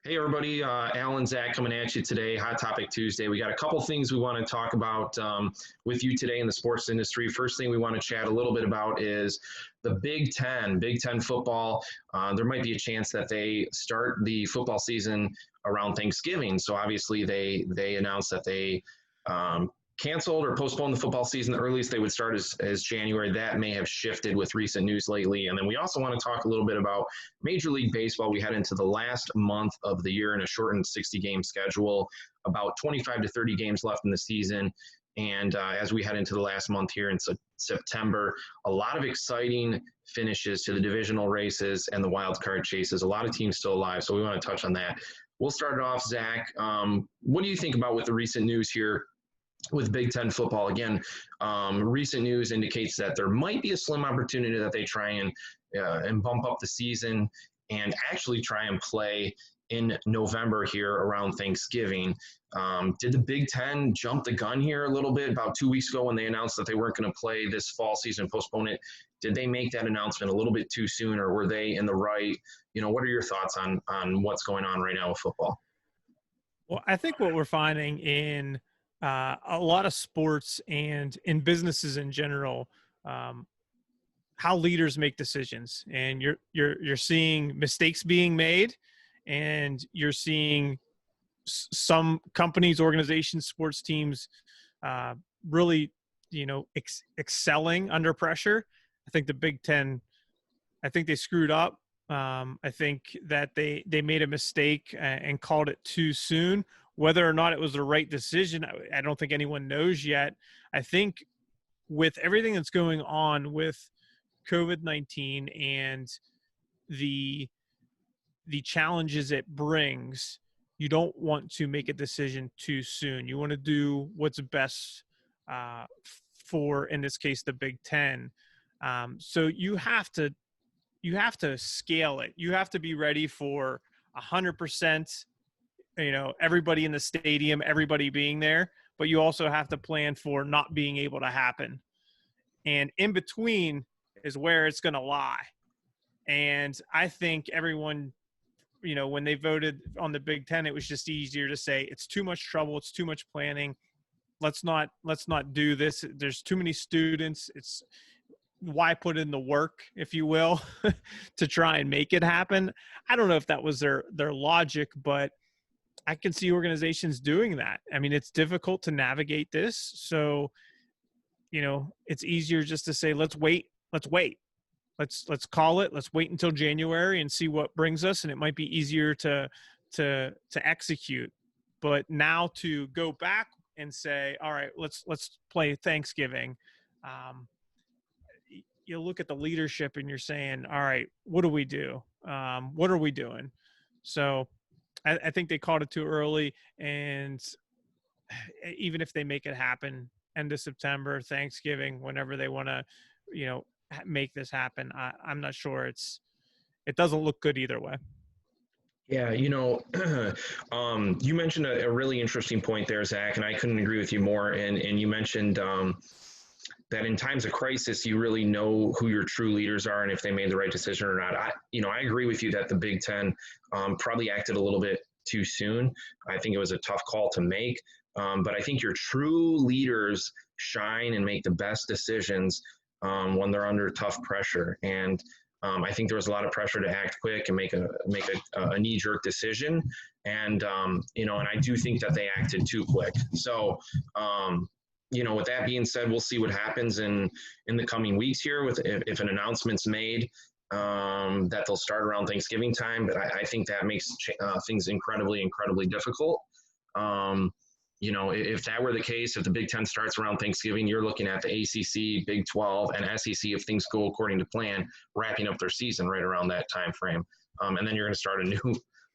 Hey everybody, Alan, Zach coming at you today. Hot Topic Tuesday. We got a couple things we want to talk about with you today in the sports industry. First thing we want to chat a little bit about is the Big Ten football. There might be a chance that they start the football season around Thanksgiving. So obviously they announced that they canceled or postponed the football season. The earliest they would start is January. That may have shifted with recent news lately. And then we also want to talk a little bit about Major League Baseball. We head into the last month of the year in a shortened 60-game schedule, about 25 to 30 games left in the season. And as we head into the last month here in September, a lot of exciting finishes to the divisional races and the wild card chases. A lot of teams still alive, so we want to touch on that. We'll start it off, Zach. What do you think about with the recent news here with Big Ten football? Again, recent news indicates that there might be a slim opportunity that they try and bump up the season and actually try and play in November here around Thanksgiving. Did the Big Ten jump the gun here a little bit about 2 weeks ago when they announced that they weren't going to play this fall season, postpone it? Did they make that announcement a little bit too soon, or were they in the right? What are your thoughts on what's going on right now with football? Well, I think what we're finding in a lot of sports and in businesses in general, how leaders make decisions, and you're seeing mistakes being made, and you're seeing some companies, organizations, sports teams really, excelling under pressure. I think the Big Ten, I think they screwed up. I think that they made a mistake and called it too soon. Whether or not it was the right decision, I don't think anyone knows yet. I think with everything that's going on with COVID-19 and the challenges it brings, you don't want to make a decision too soon. You want to do what's best for, in this case, the Big Ten. So you have to scale it. You have to be ready for 100%, everybody in the stadium, everybody being there, but you also have to plan for not being able to happen. And in between is where it's going to lie. And I think everyone, when they voted on the Big Ten, it was just easier to say it's too much trouble. It's too much planning. Let's not do this. There's too many students. It's why put in the work, if you will, to try and make it happen. I don't know if that was their logic, but I can see organizations doing that. I mean, it's difficult to navigate this. So, it's easier just to say, let's wait. Let's call it. Let's wait until January and see what brings us. And it might be easier to execute. But now to go back and say, all right, let's play Thanksgiving. You look at the leadership and you're saying, all right, what do we do? What are we doing? So I think they called it too early. And even if they make it happen end of September, Thanksgiving, whenever they want to, make this happen, I'm not sure it doesn't look good either way. Yeah, you mentioned a really interesting point there, Zach, and I couldn't agree with you more. And you mentioned that in times of crisis, you really know who your true leaders are and if they made the right decision or not. I agree with you that the Big Ten probably acted a little bit too soon. I think it was a tough call to make, but I think your true leaders shine and make the best decisions when they're under tough pressure. And I think there was a lot of pressure to act quick and make a knee-jerk decision. And and I do think that they acted too quick. So with that being said, we'll see what happens in the coming weeks here with if an announcement's made that they'll start around Thanksgiving time. But I think that makes things incredibly, incredibly difficult. If that were the case, if the Big Ten starts around Thanksgiving, you're looking at the ACC, Big 12, and SEC, if things go according to plan, wrapping up their season right around that time frame. And then you're going to start a new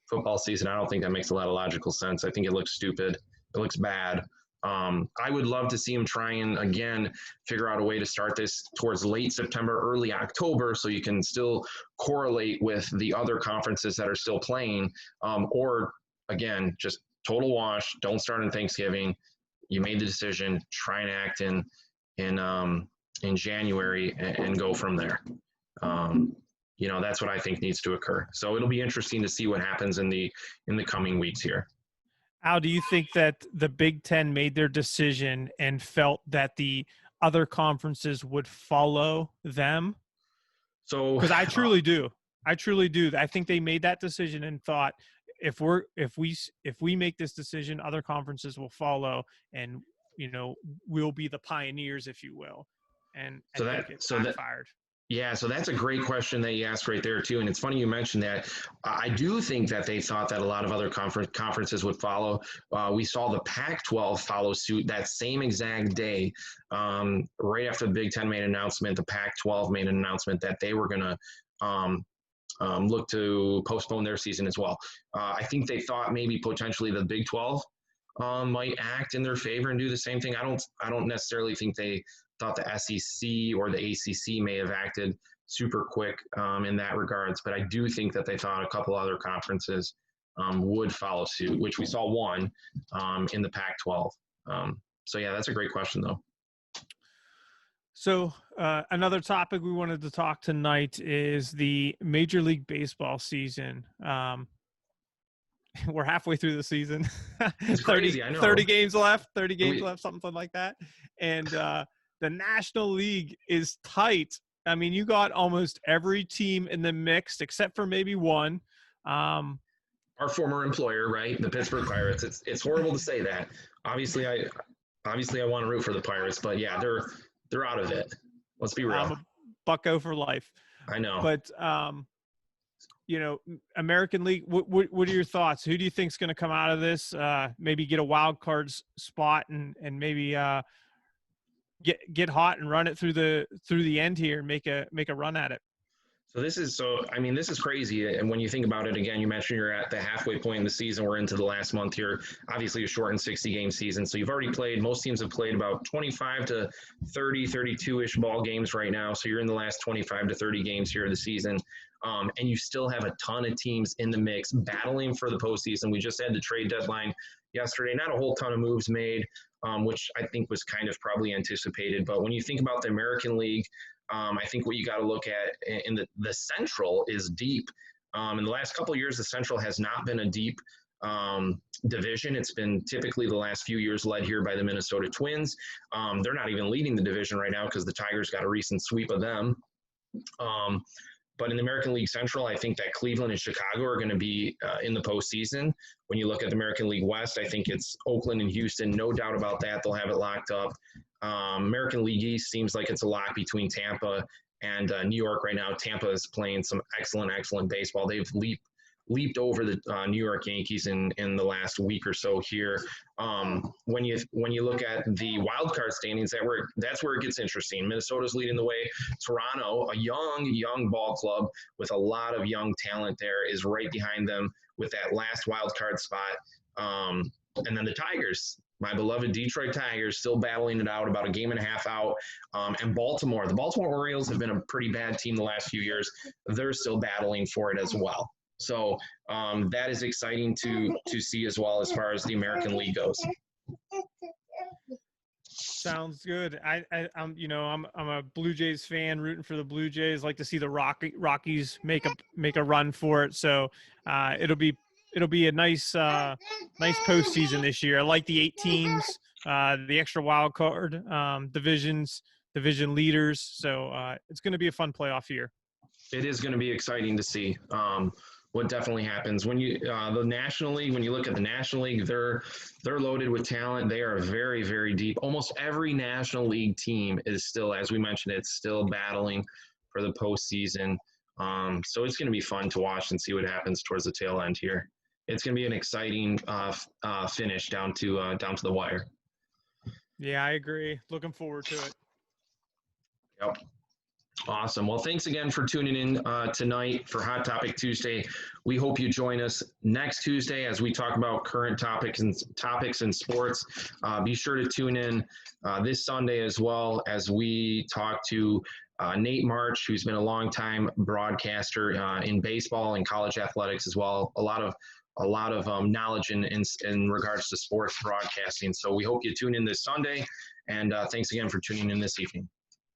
football season. I don't think that makes a lot of logical sense. I think it looks stupid. It looks bad. I would love to see them try and, again, figure out a way to start this towards late September, early October, so you can still correlate with the other conferences that are still playing. Or, again, just total wash. Don't start in Thanksgiving. You made the decision. Try and act in January and go from there. That's what I think needs to occur. So it'll be interesting to see what happens in the coming weeks here. Al, do you think that the Big Ten made their decision and felt that the other conferences would follow them? So, Because I truly do. I truly do. I think they made that decision and thought if we make this decision, other conferences will follow, and we'll be the pioneers, if you will. And I think it backfired. Yeah, so that's a great question that you asked right there too, and it's funny you mentioned that. I do think that they thought that a lot of other conferences would follow. We saw the Pac-12 follow suit that same exact day, right after the Big Ten made an announcement. The Pac-12 made an announcement that they were going to look to postpone their season as well. I think they thought maybe potentially the Big 12 might act in their favor and do the same thing. I don't necessarily think they thought the SEC or the ACC may have acted super quick in that regards, but I do think that they thought a couple other conferences would follow suit, which we saw one in the Pac-12. So yeah, that's a great question though. So another topic we wanted to talk tonight is the Major League Baseball season. We're halfway through the season. It's crazy, I know. 30 games left, something like that. And the National League is tight. I mean, you got almost every team in the mix except for maybe one. Our former employer, right? The Pittsburgh Pirates. It's horrible to say that. Obviously I want to root for the Pirates, but yeah, they're out of it. Let's be real. I'm a bucko for life. I know. But American League, what are your thoughts? Who do you think is going to come out of this? Maybe get a wild card spot and maybe get hot and run it through the end here and make a run at it. This is crazy. And when you think about it, again, you mentioned you're at the halfway point in the season. We're into the last month here, obviously a shortened 60-game season. So you've already played, most teams have played about 25 to 30, 32-ish ball games right now. So you're in the last 25 to 30 games here of the season. And you still have a ton of teams in the mix battling for the postseason. We just had the trade deadline yesterday. Not a whole ton of moves made, which I think was kind of probably anticipated. But when you think about the American League, I think what you got to look at in the Central is deep. In the last couple of years, the Central has not been a deep division. It's been typically the last few years led here by the Minnesota Twins. They're not even leading the division right now because the Tigers got a recent sweep of them. But in the American League Central, I think that Cleveland and Chicago are going to be in the postseason. When you look at the American League West, I think it's Oakland and Houston. No doubt about that. They'll have it locked up. American League East seems like it's a lock between Tampa and New York right now. Tampa is playing some excellent baseball. They've leaped over the New York Yankees in the last week or so here. When you look at the wild card standings, that's where it gets interesting. Minnesota's leading the way. Toronto, a young ball club with a lot of young talent there, is right behind them with that last wild card spot. And then the Tigers, my beloved Detroit Tigers, still battling it out, about a game and a half out. And Baltimore, the Baltimore Orioles have been a pretty bad team the last few years. They're still battling for it as well. So that is exciting to see as well as far as the American League goes. Sounds good. I'm a Blue Jays fan, rooting for the Blue Jays. Like to see the Rockies make a run for it. So it'll be a nice postseason this year. I like the 8 teams, the extra wild card division leaders. So it's going to be a fun playoff year. It is going to be exciting to see what definitely happens when you the National League. When you look at the National League, they're loaded with talent. They are very, very deep. Almost every National League team is still, as we mentioned, it's still battling for the postseason. So it's going to be fun to watch and see what happens towards the tail end here. It's going to be an exciting finish down to the wire. Yeah, I agree. Looking forward to it. Yep. Awesome. Well, thanks again for tuning in tonight for Hot Topic Tuesday. We hope you join us next Tuesday as we talk about current topics in sports. Be sure to tune in this Sunday as well as we talk to Nate March, who's been a longtime broadcaster in baseball and college athletics as well. A lot of knowledge in regards to sports broadcasting. So we hope you tune in this Sunday, and thanks again for tuning in this evening.